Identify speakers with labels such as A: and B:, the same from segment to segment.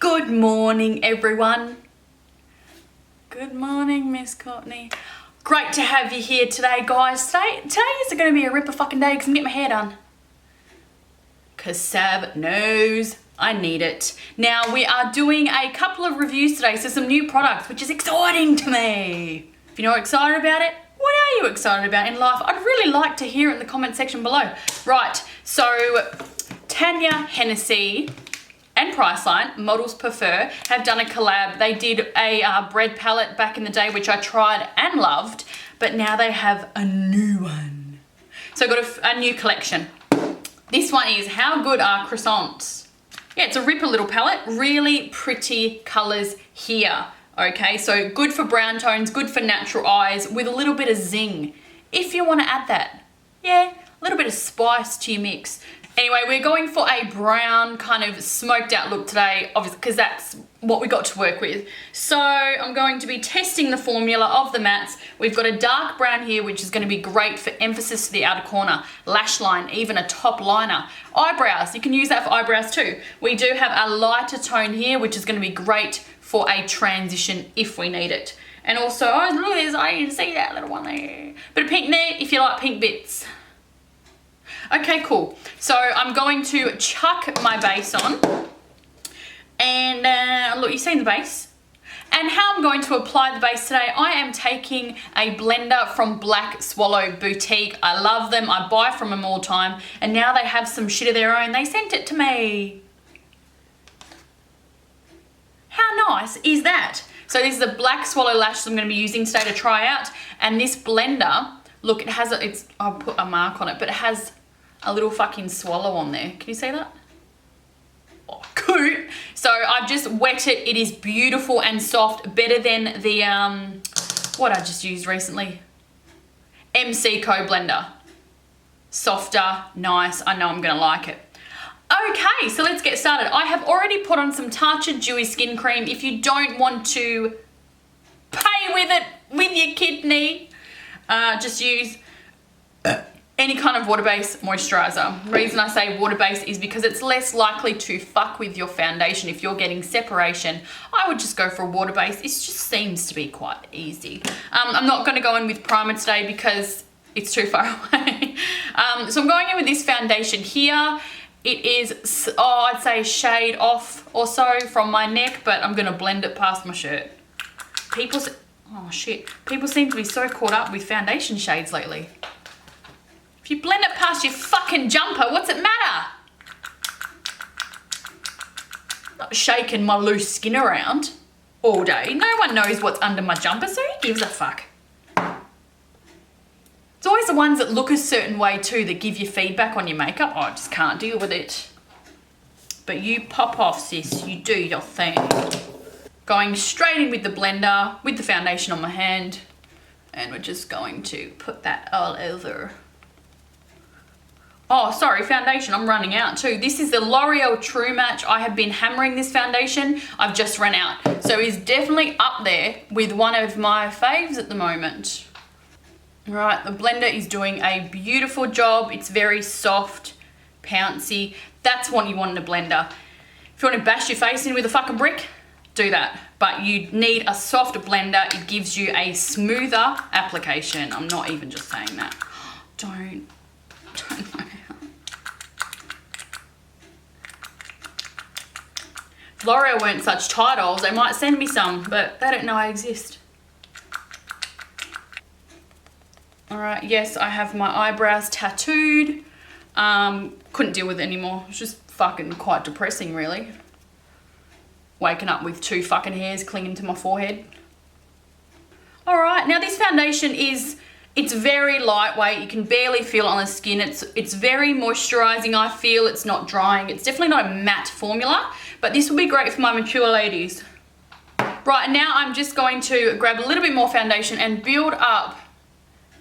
A: Good morning, everyone. Good morning, Miss Courtney. Great to have you here today, guys. Today is going to be a ripper fucking day because I'm getting my hair done. Because Sav knows I need it. Now, we are doing a couple of reviews today, so some new products, which is exciting to me. If you're not excited about it, what are you excited about in life? I'd really like to hear it in the comment section below. Right, so Tanya Hennessy and Priceline, Models Prefer, have done a collab. They did a bread palette back in the day, which I tried and loved, but now they have a new one. So I've got a new collection. This one is How Good Are Croissants? Yeah, it's a ripper little palette, really pretty colors here. Okay, so good for brown tones, good for natural eyes, with a little bit of zing, if you want to add that. Yeah, a little bit of spice to your mix. Anyway, we're going for a brown kind of smoked out look today, obviously, because that's what we got to work with. So I'm going to be testing the formula of the mattes. We've got a dark brown here, which is going to be great for emphasis to the outer corner, lash line, even a top liner. Eyebrows, you can use that for eyebrows too. We do have a lighter tone here, which is going to be great for a transition if we need it. And also, oh, look at this, I didn't see that little one there. Bit of pink there if you like pink bits. Okay, cool. So I'm going to chuck my base on. And look, you've seen the base. And how I'm going to apply the base today, I am taking a blender from Blackswallow Boutique. I love them. I buy from them all the time. And now they have some shit of their own. They sent it to me. How nice is that? So this is a Blackswallow lash I'm going to be using today to try out. And this blender, look, it has I'll put a mark on it, but it has a little fucking swallow on there. Can you see that? Oh, cool. So I've just wet it. It is beautiful and soft, better than the, what I just used recently. MC Co blender. Softer, nice. I know I'm gonna like it. Okay, so let's get started. I have already put on some Tatcha Dewy Skin Cream. If you don't want to pay with it with your kidney, just use any kind of water-based moisturizer. The reason I say water-based is because it's less likely to fuck with your foundation. If you're getting separation, I would just go for a water-based. It just seems to be quite easy. I'm not going to go in with primer today because it's too far away. So I'm going in with this foundation here. It is, oh, I'd say a shade off or so from my neck, but I'm going to blend it past my shirt. Oh shit. People seem to be so caught up with foundation shades lately. If you blend it past your fucking jumper, what's it matter? Not shaking my loose skin around all day. No one knows what's under my jumper, so who gives a fuck? It's always the ones that look a certain way too that give you feedback on your makeup. Oh, I just can't deal with it. But you pop off, sis. You do your thing. Going straight in with the blender, with the foundation on my hand. And we're just going to put that all over. Oh, sorry, foundation, I'm running out too. This is the L'Oreal True Match. I have been hammering this foundation. I've just run out. So it's definitely up there with one of my faves at the moment. Right, the blender is doing a beautiful job. It's very soft, pouncy. That's what you want in a blender. If you want to bash your face in with a fucking brick, do that. But you need a soft blender. It gives you a smoother application. I'm not even just saying that. Don't know. If L'Oreal weren't such tight holes, they might send me some, but they don't know I exist. Alright, yes, I have my eyebrows tattooed. Couldn't deal with it anymore. It's just fucking quite depressing, really. Waking up with two fucking hairs clinging to my forehead. Alright, now this foundation it's very lightweight. You can barely feel it on the skin. It's very moisturizing, I feel. It's not drying. It's definitely not a matte formula, but this will be great for my mature ladies. Right, now I'm just going to grab a little bit more foundation and build up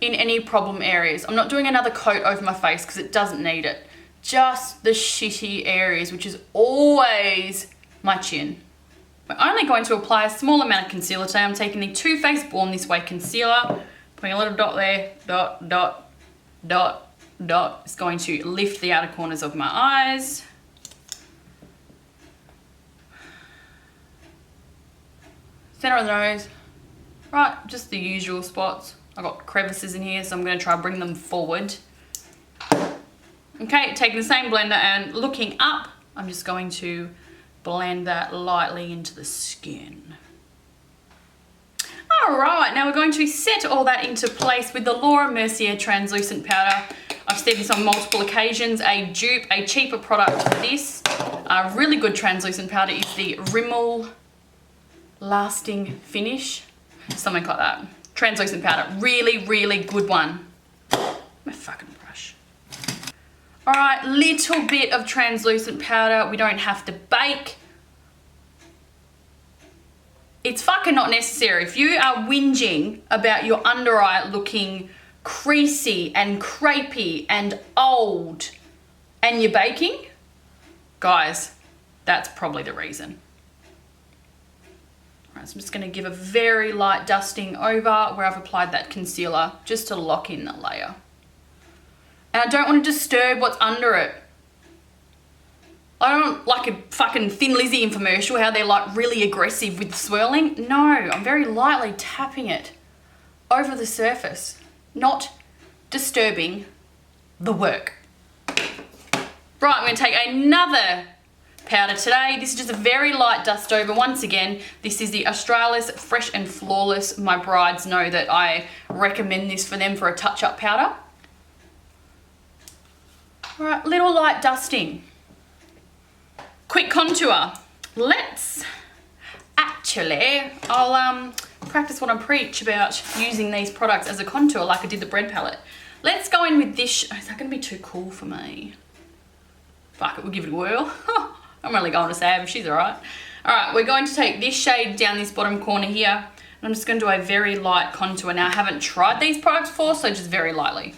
A: in any problem areas. I'm not doing another coat over my face because it doesn't need it. Just the shitty areas, which is always my chin. We're only going to apply a small amount of concealer today. I'm taking the Too Faced Born This Way concealer. Putting a little dot there, dot, dot, dot, dot. It's going to lift the outer corners of my eyes. Center of the nose. Right, just the usual spots. I've got crevices in here, so I'm going to try and bring them forward. Okay, taking the same blender and looking up, I'm just going to blend that lightly into the skin. Alright, now we're going to set all that into place with the Laura Mercier translucent powder. I've said this on multiple occasions, a dupe, a cheaper product for this. A really good translucent powder is the Rimmel Lasting Finish, something like that. Translucent powder, really, really good one. My fucking brush. Alright, little bit of translucent powder. We don't have to bake. It's fucking not necessary. If you are whinging about your under eye looking creasy and crepey and old and you're baking, guys, that's probably the reason. Alright, so I'm just going to give a very light dusting over where I've applied that concealer just to lock in the layer. And I don't want to disturb what's under it. I don't like a fucking Thin Lizzy infomercial, how they're like really aggressive with the swirling. No, I'm very lightly tapping it over the surface, not disturbing the work. Right, I'm going to take another powder today. This is just a very light dust over. Once again, this is the Australis Fresh and Flawless. My brides know that I recommend this for them for a touch-up powder. All right, little light dusting. Quick contour. Let's actually, I'll practice what I preach about using these products as a contour like I did the bread palette. Let's go in with this. Is that going to be too cool for me? Fuck it, we'll give it a whirl. I'm really going to Sab, she's alright. Alright, we're going to take this shade down this bottom corner here. And I'm just going to do a very light contour. Now, I haven't tried these products before, so just very lightly.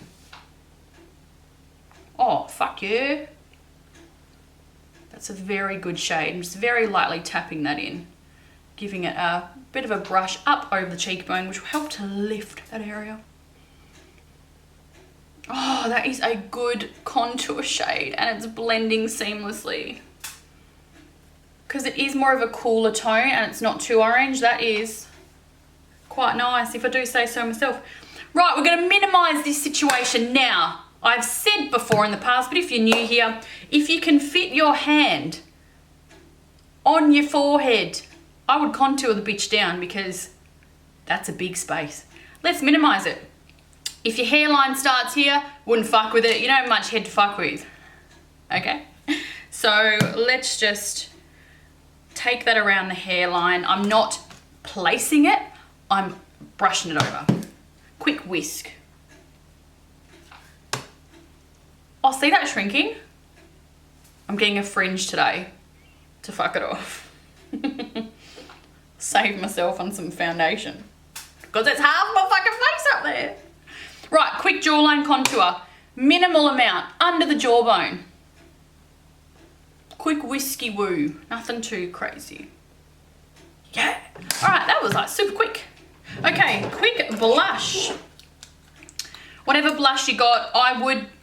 A: Oh, fuck yeah. That's a very good shade. I'm just very lightly tapping that in. Giving it a bit of a brush up over the cheekbone, which will help to lift that area. Oh, that is a good contour shade, and it's blending seamlessly. Because it is more of a cooler tone and it's not too orange. That is quite nice, if I do say so myself. Right, we're going to minimise this situation now. I've said before in the past, but if you're new here, if you can fit your hand on your forehead, I would contour the bitch down because that's a big space. Let's minimise it. If your hairline starts here, wouldn't fuck with it. You don't have much head to fuck with. Okay? So let's just take that around the hairline. I'm not placing it, I'm brushing it over. Quick whisk. Oh, see that shrinking? I'm getting a fringe today to fuck it off. Save myself on some foundation. Because it's half my fucking face up there. Right, quick jawline contour. Minimal amount, under the jawbone. Quick whiskey woo, nothing too crazy. Yeah, all right, that was like super quick. Okay, quick blush. Whatever blush you got,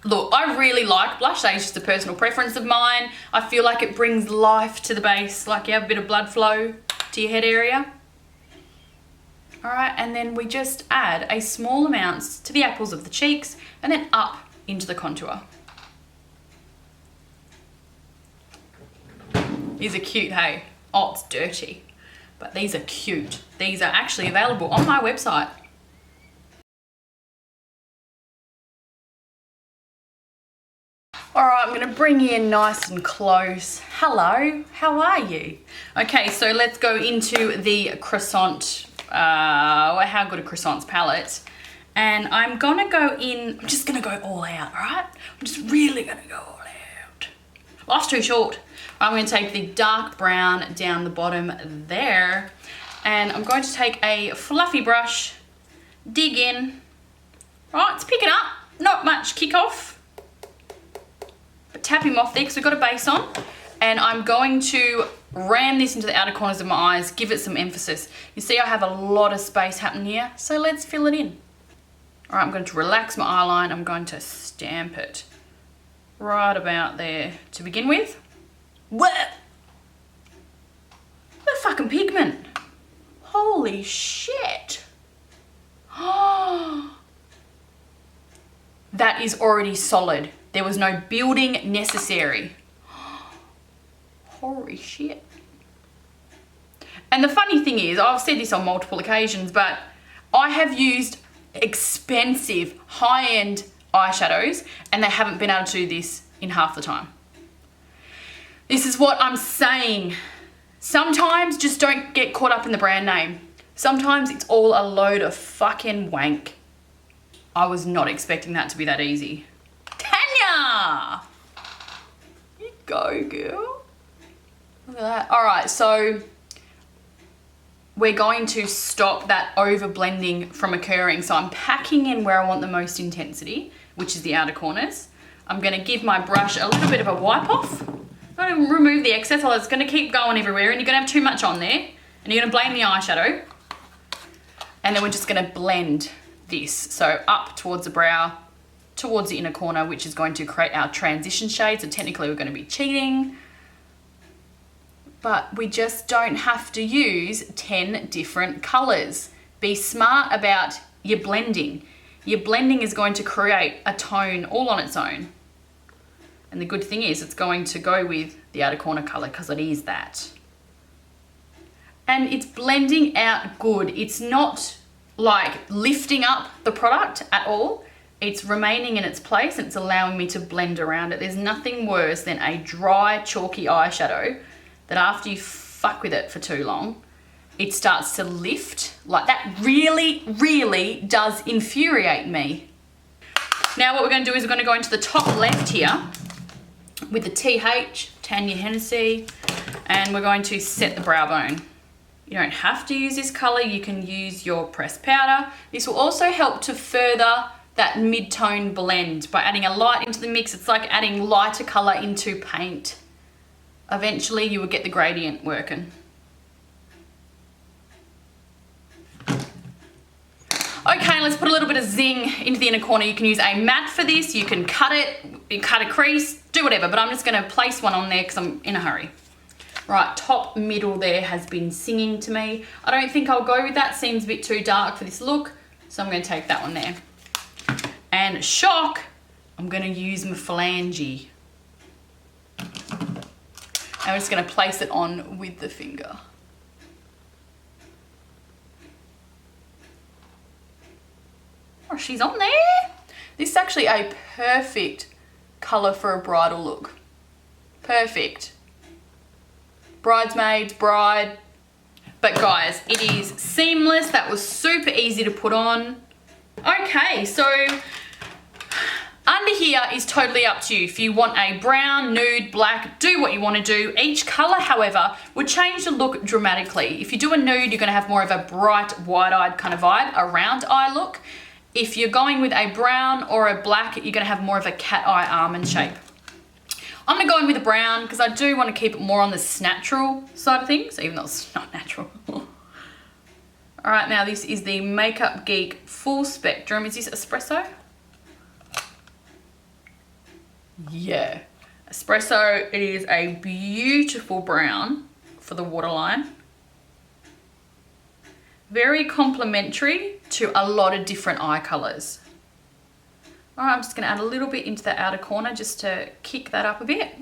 A: look, I really like blush. That is just a personal preference of mine. I feel like it brings life to the base, like you have a bit of blood flow to your head area. All right, and then we just add a small amounts to the apples of the cheeks and then up into the contour. These are cute, hey? Oh, it's dirty, but these are cute. These are actually available on my website. All right, I'm gonna bring you in nice and close. Hello, how are you? Okay, so let's go into the croissant, how good a croissants palette. And I'm gonna go in, I'm just gonna go all out, all right? I'm just really gonna go all out. Life's too short. I'm gonna take the dark brown down the bottom there. And I'm going to take a fluffy brush, dig in. Right, it's picking up, not much kickoff. But tap him off there because we've got a base on. And I'm going to ram this into the outer corners of my eyes, give it some emphasis. You see I have a lot of space happening here, so let's fill it in. All right, I'm going to relax my eyeline. I'm going to stamp it right about there to begin with. What? The fucking pigment. Holy Holy shit. That is already solid. There was no building necessary. Holy shit. And the funny thing is, I've said this on multiple occasions, but I have used expensive, high-end eyeshadows and they haven't been able to do this in half the time. This is what I'm saying. Sometimes just don't get caught up in the brand name. Sometimes it's all a load of fucking wank. I was not expecting that to be that easy. Tanya! You go, girl. Look at that. All right, so we're going to stop that over blending from occurring. So I'm packing in where I want the most intensity, which is the outer corners. I'm gonna give my brush a little bit of a wipe off. I'm gonna remove the excess, or it's gonna keep going everywhere and you're gonna have too much on there and you're gonna blame the eyeshadow. And then we're just gonna blend this. So up towards the brow, towards the inner corner, which is going to create our transition shade. So technically we're gonna be cheating, but we just don't have to use 10 different colors. Be smart about your blending. Your blending is going to create a tone all on its own. And the good thing is it's going to go with the outer corner color because it is that. And it's blending out good. It's not like lifting up the product at all. It's remaining in its place and it's allowing me to blend around it. There's nothing worse than a dry, chalky eyeshadow that after you fuck with it for too long, it starts to lift. Like that really, really does infuriate me. Now what we're gonna do is we're gonna go into the top left here with the TH, Tanya Hennessy, and we're going to set the brow bone. You don't have to use this color, you can use your pressed powder. This will also help to further that mid-tone blend by adding a light into the mix. It's like adding lighter color into paint. Eventually you will get the gradient working. Okay, let's put a little bit of zing into the inner corner. You can use a mat for this, you can cut it, you cut a crease, do whatever, but I'm just gonna place one on there because I'm in a hurry. Right, top middle there has been singing to me. I don't think I'll go with that, seems a bit too dark for this look, so I'm gonna take that one there. And shock, I'm gonna use my phalange. I'm just gonna place it on with the finger. Oh, she's on there. This is actually a perfect color for a bridal look. Perfect. Bridesmaids, bride. But guys, it is seamless. That was super easy to put on. Okay, so under here is totally up to you. If you want a brown, nude, black, do what you want to do. Each color, however, would change the look dramatically. If you do a nude, you're going to have more of a bright, wide-eyed kind of vibe, a round eye look. If you're going with a brown or a black, you're going to have more of a cat eye almond shape. I'm going to go in with a brown because I do want to keep it more on the natural side of things, even though it's not natural. All right, now this is the Makeup Geek Full Spectrum. Is this espresso? Yeah, espresso. It is a beautiful brown for the waterline. Very complementary to a lot of different eye colors. All right, I'm just gonna add a little bit into the outer corner just to kick that up a bit.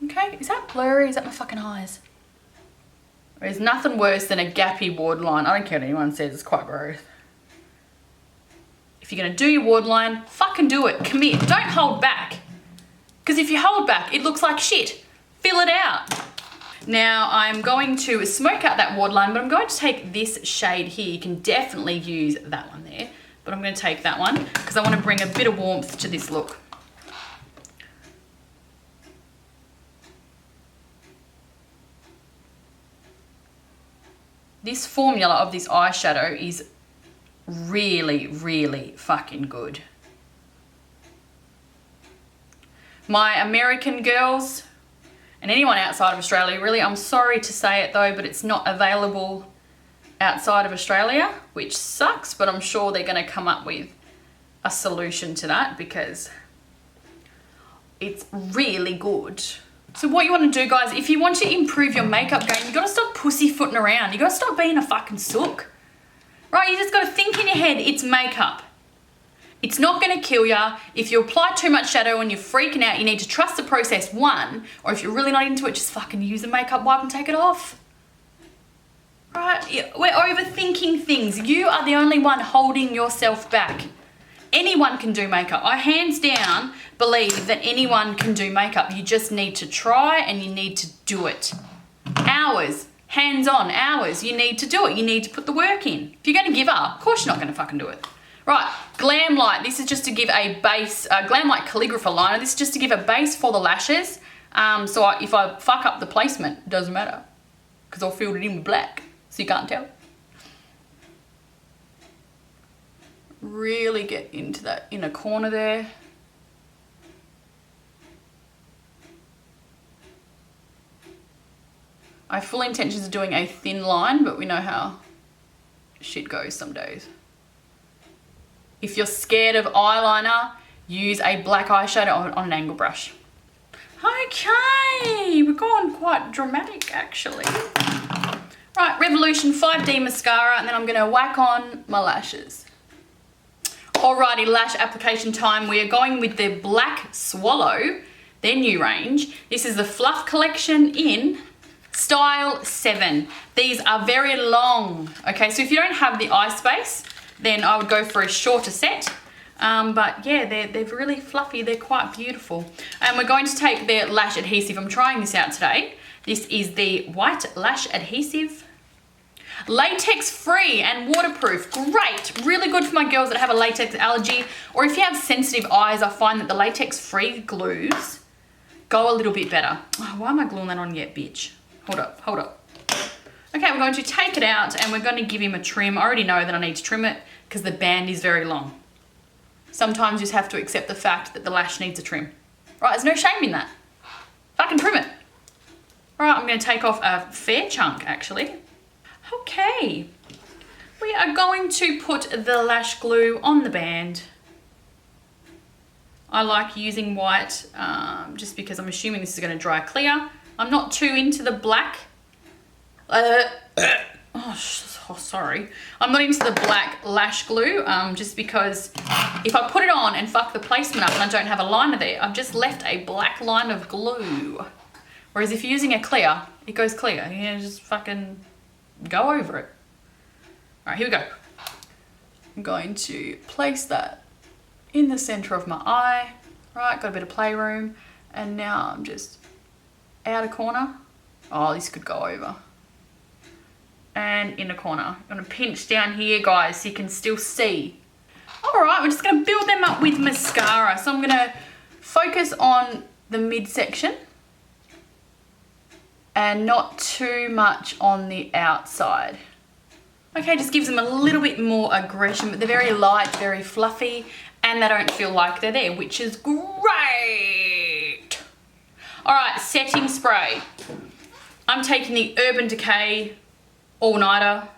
A: Okay, is that blurry? Is that my fucking eyes? There's nothing worse than a gappy waterline. I don't care what anyone says, it's quite gross. If you're gonna do your waterline, fucking do it, commit, don't hold back. Because if you hold back, it looks like shit. Fill it out. Now I'm going to smoke out that waterline, but I'm going to take this shade here. You can definitely use that one there, but I'm going to take that one because I want to bring a bit of warmth to this look. This formula of this eyeshadow is really, really fucking good. My American girls, and anyone outside of Australia, really, I'm sorry to say it though, but it's not available outside of Australia, which sucks, but I'm sure they're gonna come up with a solution to that because it's really good. So what you want to do, guys, if you want to improve your makeup game, you got to stop pussyfooting around. You got to stop being a fucking sook. Right? You just got to think in your head, it's makeup. It's not going to kill ya. If you apply too much shadow and you're freaking out, you need to trust the process, one, or if you're really not into it, just fucking use a makeup wipe and take it off. Right? We're overthinking things. You are the only one holding yourself back. Anyone can do makeup. I hands down believe that anyone can do makeup. You just need to try and you need to do it. Hours, hands-on hours, you need to do it. You need to put the work in. If you're going to give up, of course you're not going to fucking do it. Right, Glam Light. This is just to give a base, Glam Light Calligrapher Liner. This is just to give a base for the lashes. If I fuck up the placement, it doesn't matter. Because I'll fill it in with black, so you can't tell. Really get into that inner corner there. I have full intentions of doing a thin line, but we know how shit goes some days. If you're scared of eyeliner, use a black eyeshadow on an angle brush. Okay, we're going quite dramatic actually. Right, Revolution 5D mascara, and then I'm gonna whack on my lashes. Alrighty, lash application time. We are going with the Black Swallow, their new range. This is the Fluff Collection in Style 7. These are very long, okay? So if you don't have the eye space, then I would go for a shorter set. But yeah, they're really fluffy. They're quite beautiful. And we're going to take their lash adhesive. I'm trying this out today. This is the White Lash Adhesive. Latex free and waterproof. Great. Really good for my girls that have a latex allergy, or if you have sensitive eyes. I find that the latex free glues go a little bit better. Oh, why am I gluing that on yet, bitch? Hold up, hold up. Okay, we're going to take it out and we're going to give him a trim. I already know that I need to trim it because the band is very long. Sometimes you just have to accept the fact that the lash needs a trim. Right, there's no shame in that. Fucking trim it. All right, I'm going to take off a fair chunk actually. Okay, we are going to put the lash glue on the band. I like using white just because I'm assuming this is going to dry clear. I'm not too into the black. Sorry. I'm not into the black lash glue just because if I put it on and fuck the placement up and I don't have a liner there, I've just left a black line of glue. Whereas if you're using a clear, it goes clear. You know, just fucking go over it. All right, here we go. I'm going to place that in the center of my eye. Right, got a bit of playroom. And now I'm just outer corner. Oh, this could go over. And inner corner. I'm gonna pinch down here, guys, so you can still see. All right, we're just gonna build them up with mascara. So I'm gonna focus on the midsection and not too much on the outside. Okay, just gives them a little bit more aggression, but they're very light, very fluffy, and they don't feel like they're there, which is great. All right, setting spray. I'm taking the Urban Decay All-Nighter.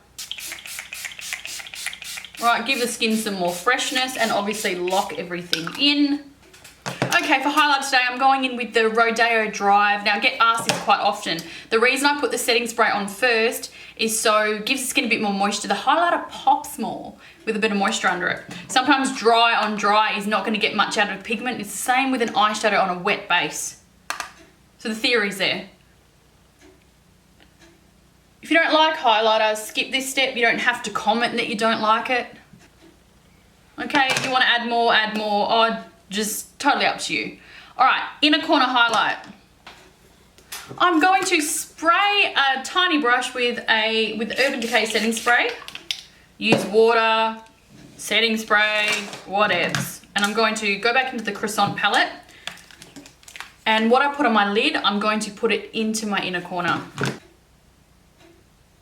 A: All right, give the skin some more freshness and obviously lock everything in. Okay, for highlight today, I'm going in with the Rodeo Drive. Now, I get asked this quite often. The reason I put the setting spray on first is so it gives the skin a bit more moisture. The highlighter pops more with a bit of moisture under it. Sometimes dry on dry is not going to get much out of the pigment. It's the same with an eyeshadow on a wet base. So the theory's there. If you don't like highlighter, skip this step. You don't have to comment that you don't like it. Okay, if you want to add more, or just totally up to you. All right, inner corner highlight. I'm going to spray a tiny brush with Urban Decay setting spray. Use water, setting spray, whatevs. And I'm going to go back into the croissant palette. And what I put on my lid, I'm going to put it into my inner corner.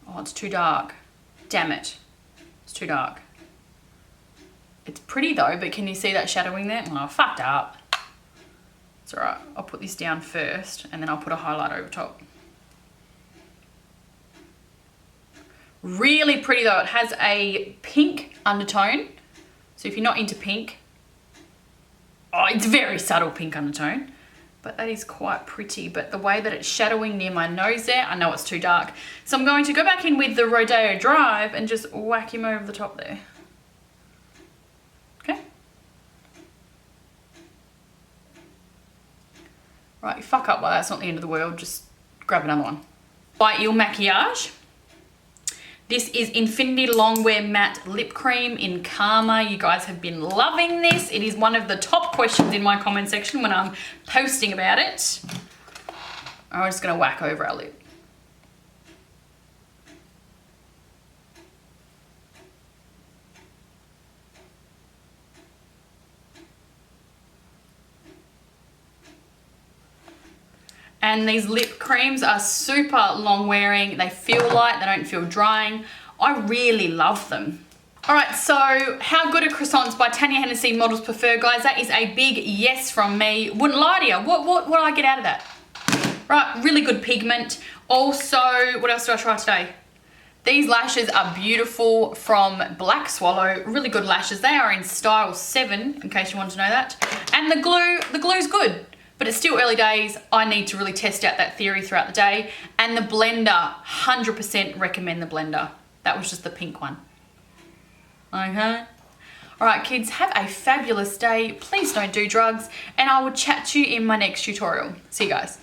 A: Oh, it's too dark. Damn it. It's too dark. It's pretty though, but can you see that shadowing there? Oh, fucked up. It's all right. I'll put this down first and then I'll put a highlight over top. Really pretty though. It has a pink undertone. So if you're not into pink, oh, it's very subtle pink undertone. But that is quite pretty. But the way that it's shadowing near my nose there, I know it's too dark. So I'm going to go back in with the Rodeo Drive and just whack him over the top there. Okay. Right, you fuck up, well, that's not the end of the world. Just grab another one. By Il Makiage. This is Infinity Longwear Matte Lip Cream in Karma. You guys have been loving this. It is one of the top questions in my comment section when I'm posting about it. I'm just going to whack over our lip. And these lip creams are super long wearing. They feel light, they don't feel drying. I really love them. All right, so how good are croissants by Tanya Hennessy Models Prefer, guys? That is a big yes from me. Wouldn't lie to you. What do I get out of that? Right, really good pigment. Also, what else do I try today? These lashes are beautiful from Blackswallow. Really good lashes. They are in style 7, in case you want to know that. And the glue's good. But it's still early days. I need to really test out that theory throughout the day. And the blender, 100% recommend the blender. That was just the pink one. Okay. All right, kids, have a fabulous day. Please don't do drugs. And I will chat to you in my next tutorial. See you guys.